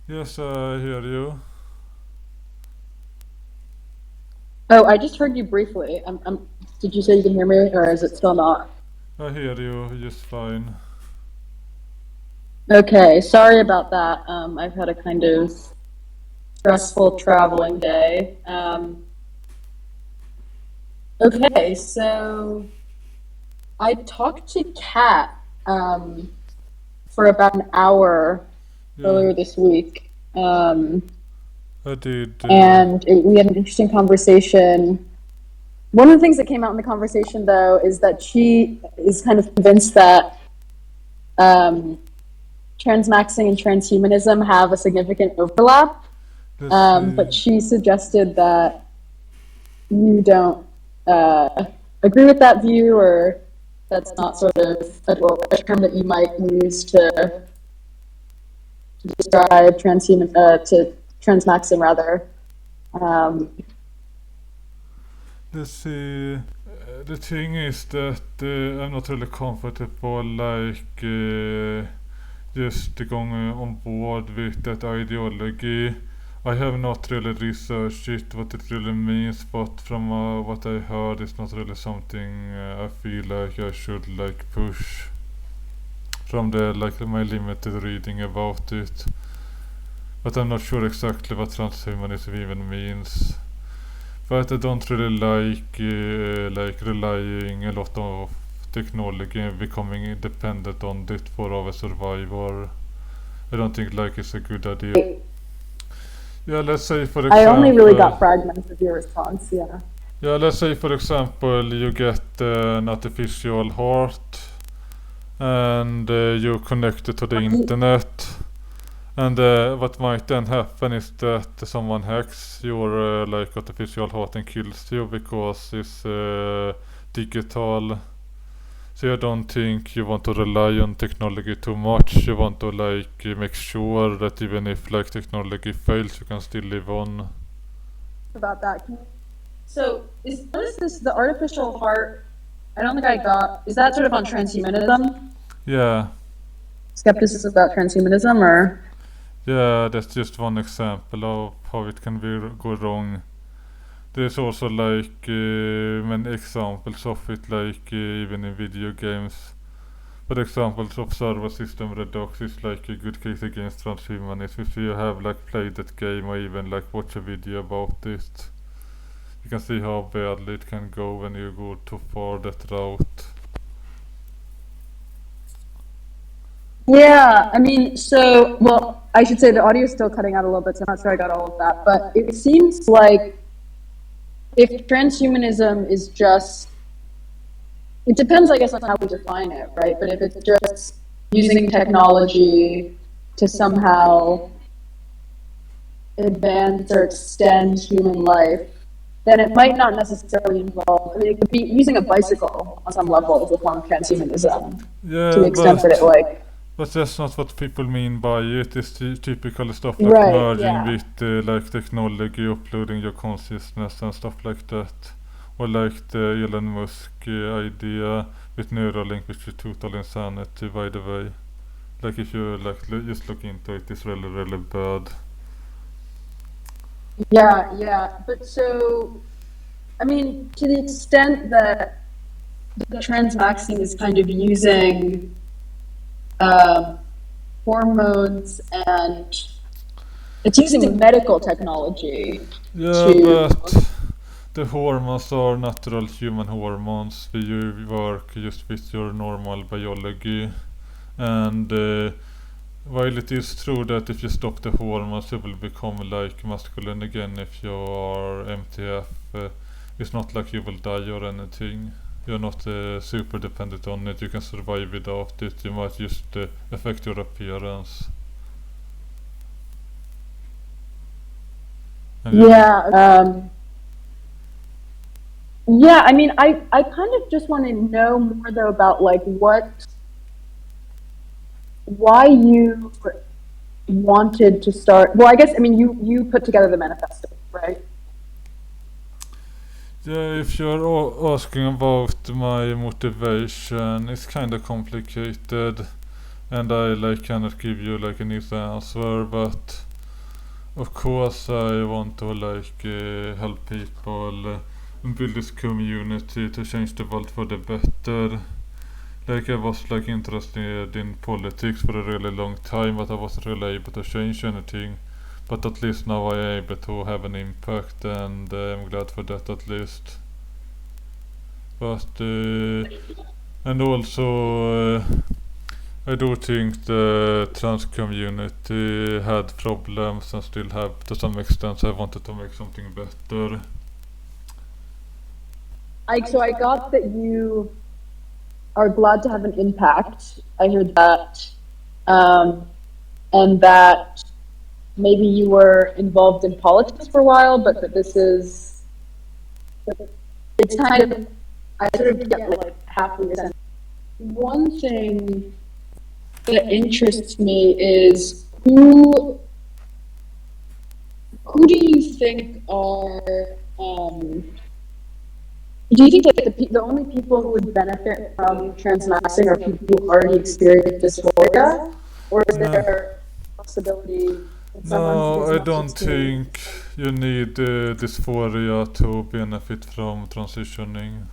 Yes, I hear you. Oh, I just heard you briefly. Did you say you can hear me, or is it still not? I hear you just fine. Okay, sorry about that. I've had a kind of stressful traveling day. Okay, so I talked to Kat for about an hour Yeah, earlier this week, I did. and we had an interesting conversation. One of the things that came out in the conversation, though, is that she is kind of convinced that um, transmaxing and transhumanism have a significant overlap, Let's see. but she suggested that you don't uh, agree with that view, or that's not sort of a term that you might use to describe to transmaxing rather. Um, Let's see. The thing is that I'm not really comfortable just going on board with that ideology. I have not really researched it, what it really means, but from what I heard, it's not really something I feel like I should push from the my limited reading about it. But I'm not sure exactly what transhumanism even means. But I don't really like relying a lot of technology and becoming dependent on it for our survival. I don't think it's a good idea. Yeah, let's say for I only really example, got fragments of your response. Yeah. you get an artificial heart and you connect it to the internet. And what might then happen is that someone hacks your artificial heart and kills you because it's digital. So I don't think you want to rely on technology too much. You want to make sure that even if technology fails, you can still live on. About that. So, what is this? The artificial heart? I don't think I got. Is that sort of on transhumanism? Yeah, Skepticism about transhumanism, or yeah, that's just one example of how it can go wrong. There's also many examples of it, even in video games. For examples of server system redux is a good case against transhumanism. If you have played that game or even watch a video about it, you can see how badly it can go when you go too far that route. yeah, I mean, so well, I should say the audio is still cutting out a little bit, so I'm not sure I got all of that. But it seems like if transhumanism is just, it depends, I guess, on how we define it, right? But if it's just using technology to somehow advance or extend human life, then it might not necessarily involve. I mean, it could be using a bicycle on some level as a form of transhumanism, to the Yeah, extent that it but that's not what people mean by it. It's typical stuff like right, merging yeah. with technology, uploading your consciousness and stuff like that. Or the Elon Musk idea with Neuralink, which is total insanity, by the way. If you just look into it, it's really really bad. Yeah, yeah. But so, I mean, to the extent that the transmaxing is kind of using um, hormones and it's using medical technology Yeah, to. but the hormones are natural human hormones. You work just with your normal biology, and while it is true that if you stop the hormones, you will become masculine again if you are MTF. It's not like you will die or anything. You're not super dependent on it. You can survive without it. You might just affect your appearance. And you know, Yeah. Yeah. I mean, I kind of just want to know more though about like why you wanted to start. Well, I guess I mean you put together the manifesto, right? yeah, if you're asking about my motivation, it's kind of complicated, and I cannot give you an easy answer, but Of course, I want to help people build this community to change the world for the better. I was interested in politics for a really long time, but I wasn't really able to change anything. But at least now I am able to have an impact, and I'm glad for that at least. But and also I do think the trans community had problems and still have to some extent, so I wanted to make something better. So I got that you are glad to have an impact. I heard that. And that maybe you were involved in politics for a while, but that this is, it's kind of, I sort of get like half of your sense. One thing that interests me is who do you think are, do you think like the only people who would benefit from transmaxing are people who already experience dysphoria, or is there a possibility that someone who No, does I not don't experience? think you need dysphoria to benefit from transitioning.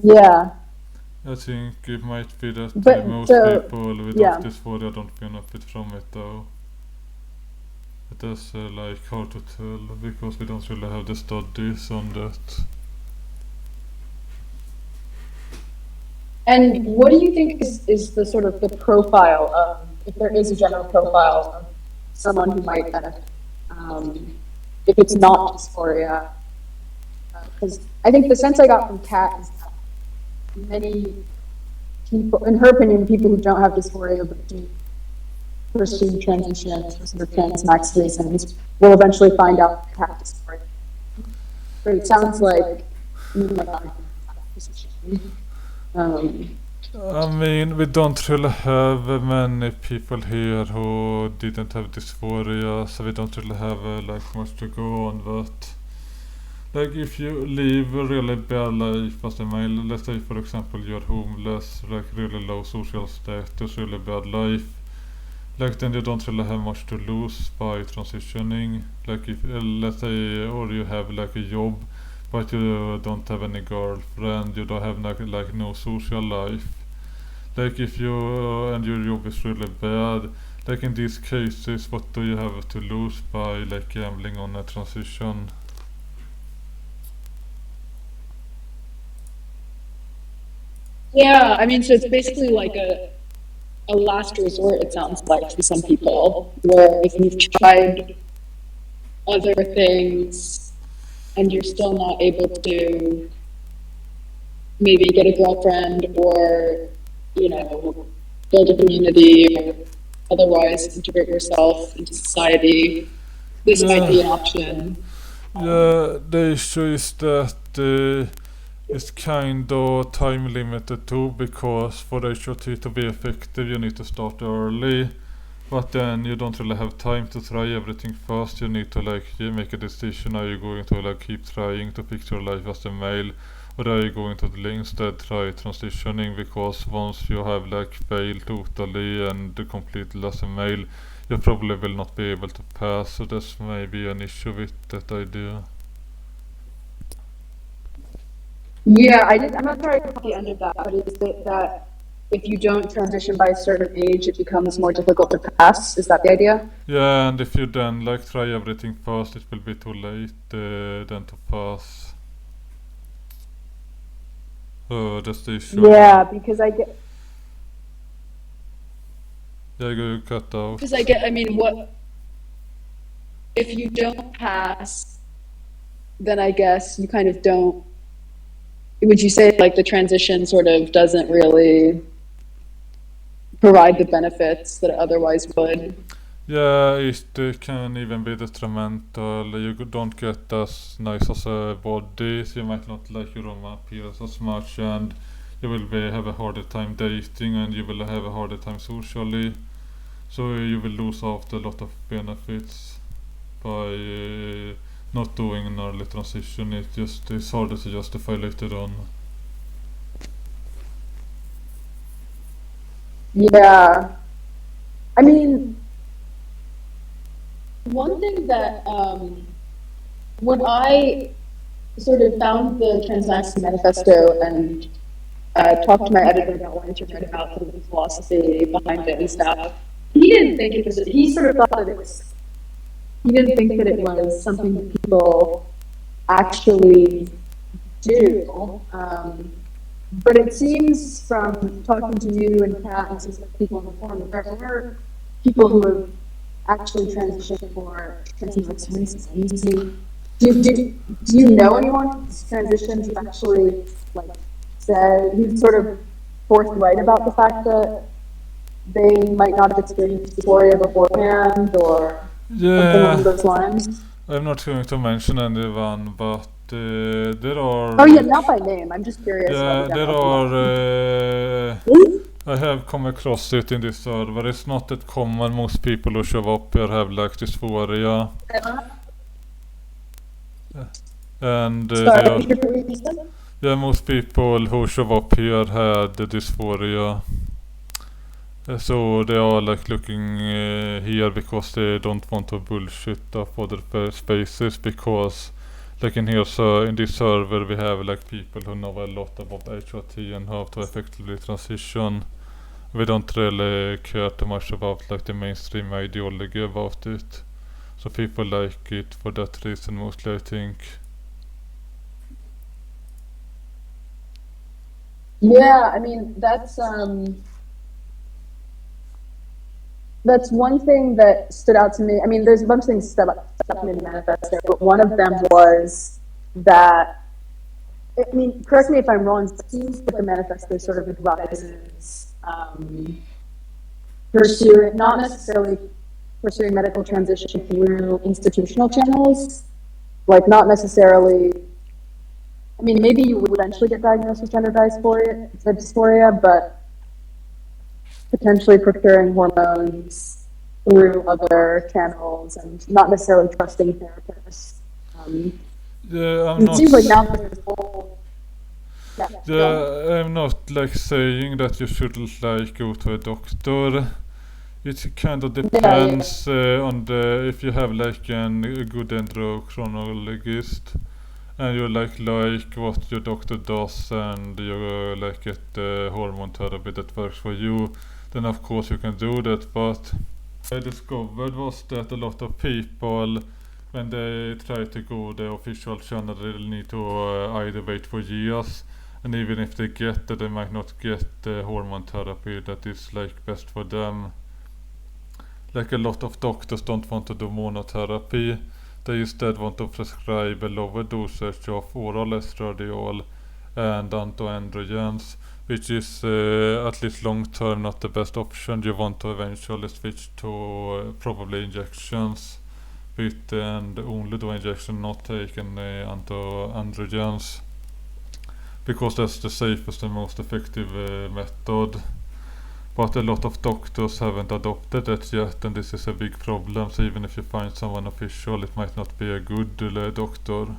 Yeah, I think it might be that but most so people without yeah, dysphoria don't benefit from it though. It is hard to tell because we don't really have the studies on that. and what do you think is the sort of the profile of, if there is a general profile of someone who might benefit, if it's not dysphoria? Because I think the sense I got from Kat is that many people, in her opinion, people who don't have dysphoria but do pursue transition for sort of transmax reasons will eventually find out they have dysphoria. But it sounds like you might not have that position. I mean, we don't really have many people here who didn't have dysphoria, so we don't really have much to go on. But if you live a really bad life as a male, let's say for example you're homeless, really low social status, really bad life, then you don't really have much to lose by transitioning. If let's say, or you have a job, but you don't have any girlfriend, you don't have no social life. If you and your job is really bad, in these cases, what do you have to lose by gambling on a transition? Yeah, I mean, so it's basically like a last resort, it sounds like, for some people, where if you've tried other things and you're still not able to maybe get a girlfriend or, you know, build a community or otherwise integrate yourself into society, this might Yeah, be an option. yeah. The issue is that it's kind of time limited too, because for the HOT to be effective, you need to start early. But then you don't really have time to try everything first. You need to you make a decision. Are you going to keep trying to fix your life as a male, or are you going to instead try transitioning? Because once you have failed totally and completely as a male, you probably will not be able to pass. So that's maybe an issue with that idea. Yeah, I'm not sure I caught the end of that, but is it that if you don't transition by a certain age, it becomes more difficult to pass? Is that the idea? Yeah, and if you then try everything first, it will be too late then to pass. That's the issue. Yeah, because I get, Yeah, you cut out. I mean, what, if you don't pass, then I guess you kind of don't, would you say like the transition sort of doesn't really provide the benefits that it otherwise would? Yeah, it can even be detrimental. You don't get as nice as a body, so you might not like your own appearance as much, and you will have a harder time dating, and you will have a harder time socially. So you will lose out a lot of benefits by not doing an early transition. It's harder to justify later on. Yeah. I mean, one thing that when I sort of found the Transmaxxing manifesto and talked to my editor about wanting to write about sort of the philosophy behind it and stuff, he didn't think it was. He sort of thought that it was. He didn't think that it was something that people actually do. But it seems from talking to you and Kat and some people on the forum that there are people who have actually transitioned for transhumanism reasons. Do you know anyone who's transitioned who's actually like said who's sort of forthright about the fact that they might not have experienced dysphoria beforehand or something along Yeah, those lines? I'm not going to mention anyone, but there are Oh yeah, like, not by name. I'm just curious about the yeah, there general are. philosophy. I have come across it in this server. It's not that common. Most people who show up here have like dysphoria, and Sorry, they are. could you repeat what you said? Yeah, most people who show up here had the dysphoria. So they are like looking here because they don't want to bullshit up other spaces, because like in here, so in this server we have like people who know a lot about HRT and how to effectively transition. We don't really care too much about like the mainstream ideology about it. So people like it for that reason mostly, I think. Yeah, I mean that's one thing that stood out to me. I mean, there's a bunch of things stuck to me in the manifesto, but one of them was that. I mean, correct me if I'm wrong. It seems that the manifesto sort of advises pursuing, not necessarily pursuing medical transition through institutional channels, like not necessarily. I mean, maybe you would eventually get diagnosed with gender dysphoria, but potentially procuring hormones through other channels and not necessarily trusting therapists. Yeah, I'm It not. seems like now there's this whole. Yeah, Yeah, I'm not like saying that you shouldn't like go to a doctor. It kind of yeah. depends on the if you have like a good endocrinologist and you like what your doctor does and you like get hormone therapy that works for you, then of course you can do that. But I discovered was that a lot of people, when they try to go the official channel, they need to either wait for years, and even if they get it, they might not get the hormone therapy that is like best for them. Like a lot of doctors don't want to do monotherapy. They instead want to prescribe a lower dosage of oral estradiol and antiandrogens, which is at least long term not the best option. You want to eventually switch to probably injections with and only do injection, not taking antiandrogens, because that's the safest and most effective method. But a lot of doctors haven't adopted that yet, and this is a big problem. So even if you find someone official, it might not be a good doctor.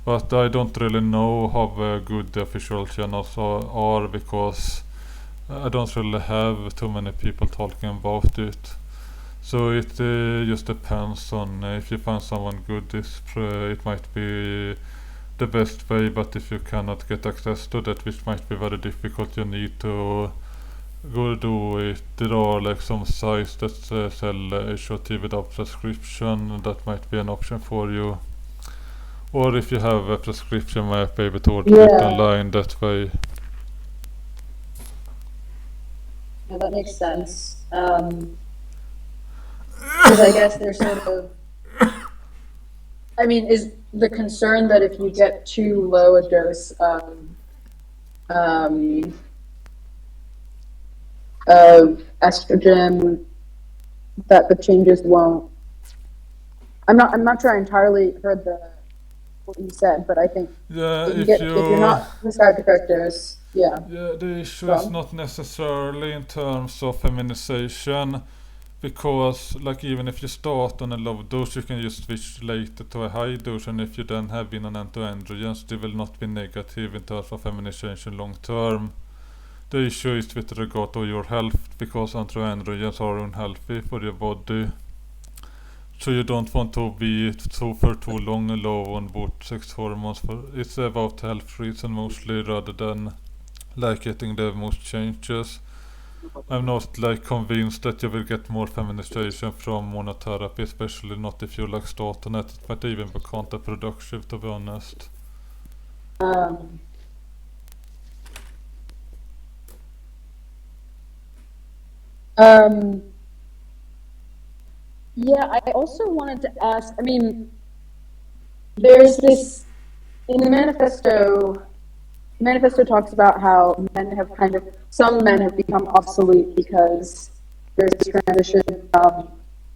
But I don't really know how good the official channels are, because I don't really have too many people talking about it. So it just depends on if you find someone good, it might be the best way. But if you cannot get access to that, which might be very difficult, you need to go do it. There are like some sites that sell HRT without prescription. That might be an option for you. Or if you have a prescription, might be able to order it online that way. Yeah, that makes sense. Because I guess there's sort of. I mean, is the concern that if you get too low a dose of estrogen, that the changes won't. I'm not sure I entirely heard what you said, but I think Yeah, if you're not prescribed the correct dose, yeah. Yeah, the issue is not necessarily in terms of feminization, because like even if you start on a low dose, you can just switch later to a high dose, and if you then have been on anti-androgens, they will not be negative in terms of feminization long term. the issue is with regard to your health, because androgens are unhealthy for your body. So you don't want to be for too long low on both sex hormones. It's about health reason mostly, rather than like getting the most changes. I'm not like convinced that you will get more feminization from monotherapy, especially not if you like start on it. It might even be counterproductive, to be honest. Um, um, yeah, I also wanted to ask, I mean, there's this, in the manifesto talks about how some men have become obsolete because there's this transition from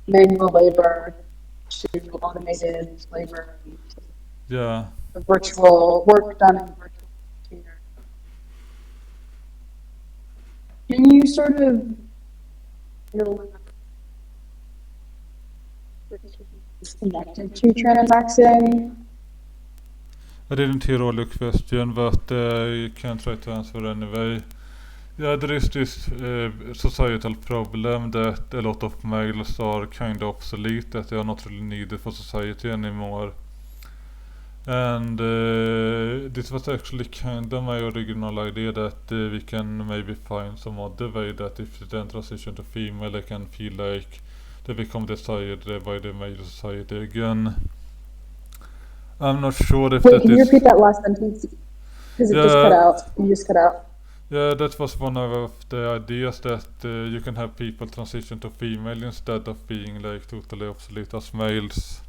manual labor to automated labor, Yeah. virtual work done in virtual computer. Can you sort of connected to Transmaxxing? I didn't hear all your question, but you can try to answer anyway. Yeah, there is this societal problem that a lot of males are kind of obsolete, that they are not really needed for society anymore. And this was actually kind of my original idea, that we can maybe find some other way that if they then transition to female, they can feel like they become desired by the male society again. I'm not sure if Wait, that can you is... repeat that last sentence? Because it just cut Yeah, out. You just cut out. yeah, that was one of the ideas, that you can have people transition to female instead of being like totally obsolete as males.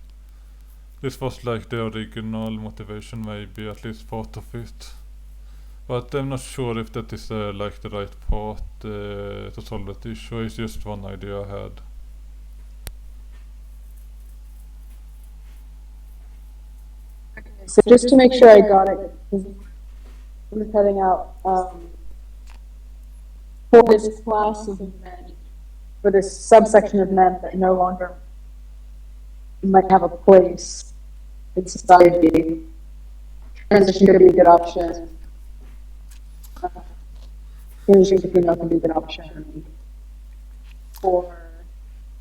This was like the original motivation, maybe, at least part of it. But I'm not sure if that is like the right path to solve that issue. It's just one idea I had. So just to make sure I got it, I'm cutting out for this class of men, for this subsection of men that no longer might have a place in society. Transition could be a good option. Transition to female can be a good option. Or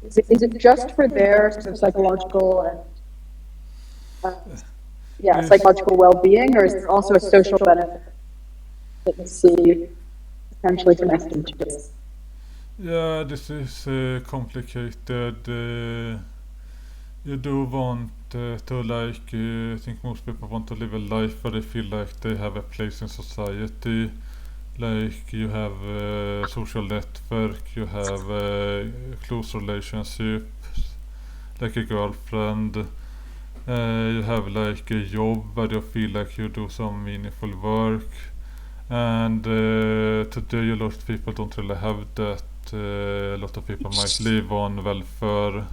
is it just for their sort of psychological and psychological well-being, or is there also a social benefit that you see potentially connected to this? Yeah, this is complicated. You do want to like, I think most people want to live a life where they feel like they have a place in society. Like you have a social network, you have a close relationships, like a girlfriend. You have like a job where you feel like you do some meaningful work. And today a lot of people don't really have that. A lot of people might live on welfare.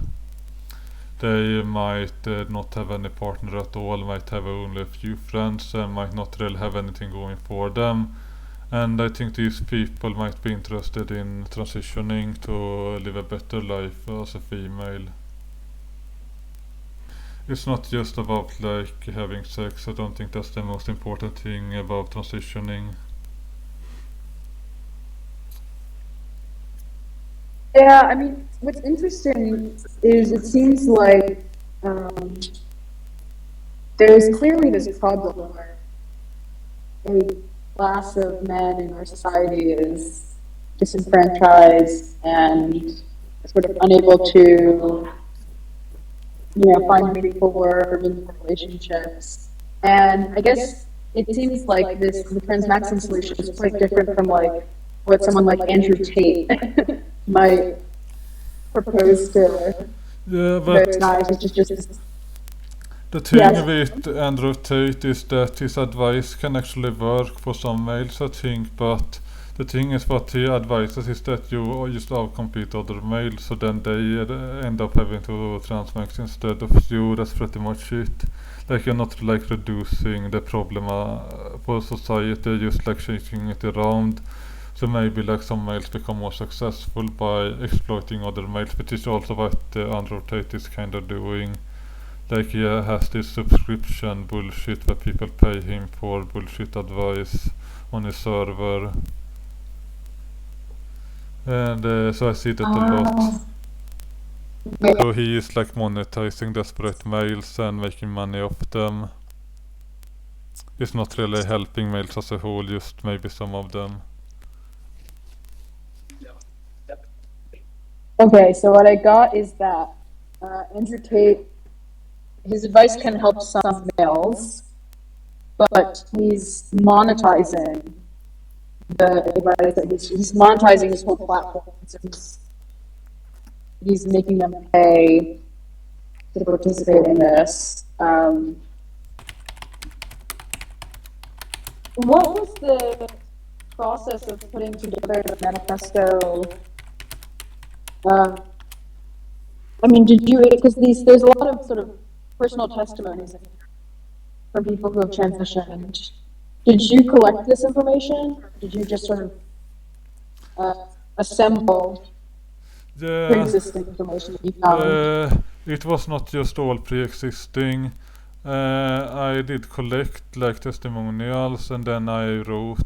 They might not have any partner at all, might have only a few friends, and might not really have anything going for them. And I think these people might be interested in transitioning to live a better life as a female. It's not just about like having sex. I don't think that's the most important thing about transitioning. Yeah, I mean, what's interesting is it seems like there's clearly this problem where a class of men in our society is disenfranchised and sort of unable to, find meaningful work or meaningful relationships. And I guess it seems like the Transmaxxing solution is quite different from like what someone like Andrew Tate might propose to Yeah, those but guys, which is just the thing yes. with Andrew Tate is that his advice can actually work for some males, I think, but the thing is what he advises is that you just outcompete other males, so then they end up having to transmax instead of you. That's pretty much it. Like you're not like reducing the problem for society, just like changing it around. So maybe like some males become more successful by exploiting other males, which is also what Andrew Tate is kind of doing. Like he has this subscription bullshit where people pay him for bullshit advice on his server. And so I see that a lot. So he is like monetizing desperate males and making money off them. It's not really helping males as a whole, just maybe some of them. Okay, so what I got is that Andrew Tate, his advice can help some males, but he's monetizing the advice that he's monetizing his whole platform. So he's making them pay to participate in this. What was the process of putting together the manifesto? I mean, did you, because there's a lot of sort of personal testimonies from people who have transitioned. Did you collect this information? Or did you just sort of assemble Yeah, pre-existing information that you found? it was not just all pre-existing. I did collect like testimonials, and then I wrote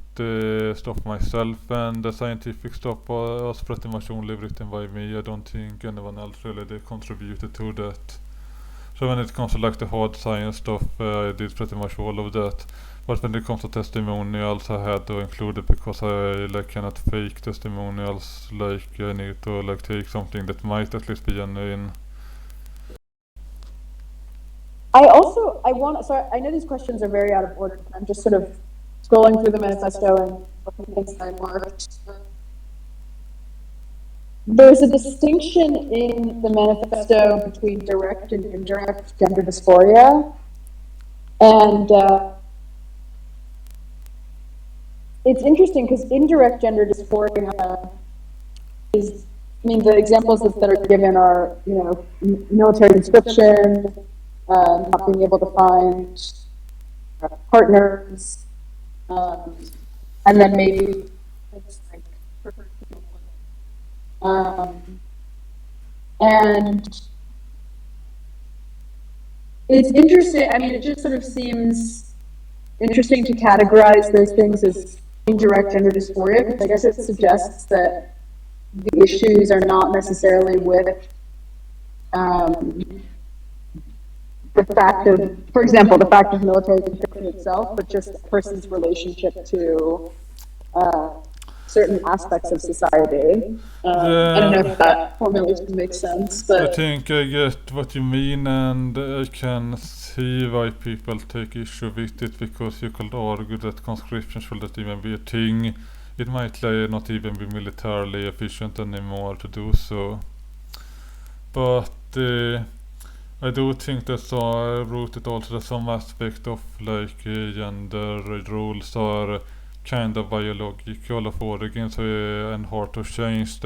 stuff myself, and the scientific stuff was pretty much only written by me. I don't think anyone else really contributed to that. So when it comes to like the hard science stuff, I did pretty much all of that. But when it comes to testimonials, I had to include it because I like cannot fake testimonials. Like I need to like take something that might at least be genuine. Sorry, I know these questions are very out of order. I'm just sort of scrolling through the manifesto and looking at things that I marked. There's a distinction in the manifesto between direct and indirect gender dysphoria. And it's interesting because indirect gender dysphoria is, I mean, the examples that are given are, you know, military conscription, not being able to find partners, and then maybe it's like, and it's interesting. I mean, it just sort of seems interesting to categorize those things as indirect gender dysphoria, because I guess it suggests that the issues are not necessarily with the fact of, for example, the fact of military conscription itself, but just a person's relationship to certain aspects of society. I don't know if that formulation makes sense, but I think I get what you mean, and I can see why people take issue with it, because you could argue that conscription shouldn't even be a thing. It might not even be militarily efficient anymore to do so. But I do think that rooted also that some aspect of like gender roles are kind of biological of origin, so and hard to change.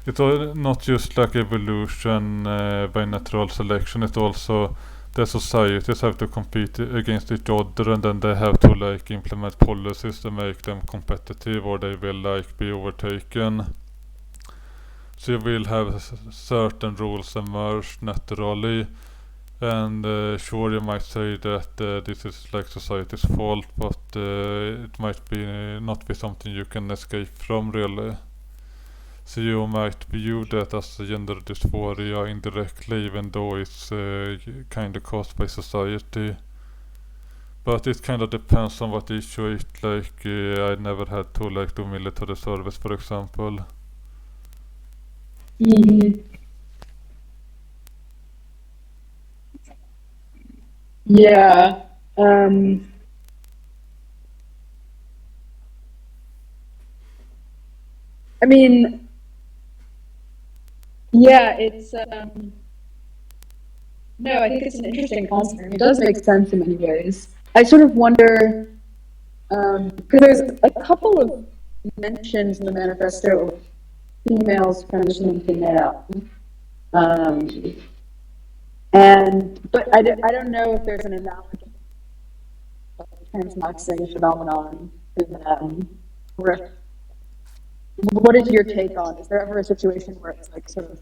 It's not just like evolution by natural selection. It's also the societies have to compete against each other, and then they have to like implement policies to make them competitive, or they will like be overtaken. So you will have certain rules emerge naturally, and sure, you might say that this is like society's fault, but it might be not be something you can escape from really. So you might view that as gender dysphoria indirectly, even though it's kind of caused by society. But it kind of depends on what issue it like. I never had to like do military service, for example. yeah. I mean, yeah, it's no, I think it's an interesting concept. It does make sense in many ways. I sort of wonder, because there's a couple of mentions in the manifesto of females transitioning to male. But I don't know if there's an analogy of the Transmaxxing phenomenon in them. What is your take on? Is there ever a situation where it's like sort of,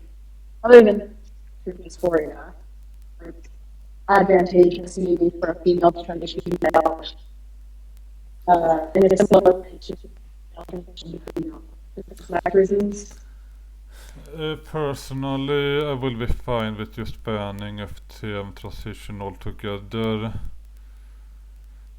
other than dysphoria, like advantageous maybe for a female to transition to male, in a similar way to male transition to female? Exact reasons. Personally, I will be fine with just banning FTM transition altogether.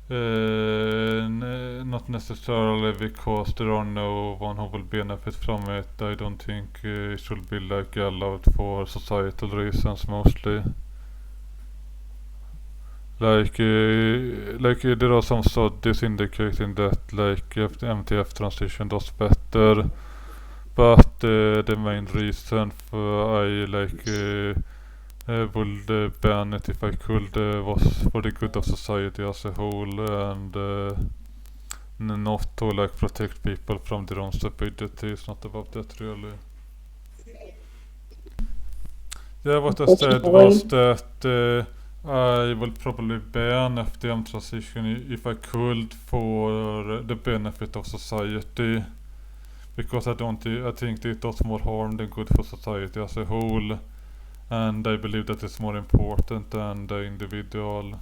Not necessarily because there are no one who will benefit from it. I don't think it should be like allowed for societal reasons mostly. There are some studies indicating that like if the MTF transition does better, but the main reason for I would ban it if I could was for the good of society as a whole, and not to like protect people from their own stupidity. It's not about that really. Yeah, what I said was that I will probably ban FDM transition if I could for the benefit of society, because I think it does more harm than good for society as a whole, and I believe that it's more important than the individual.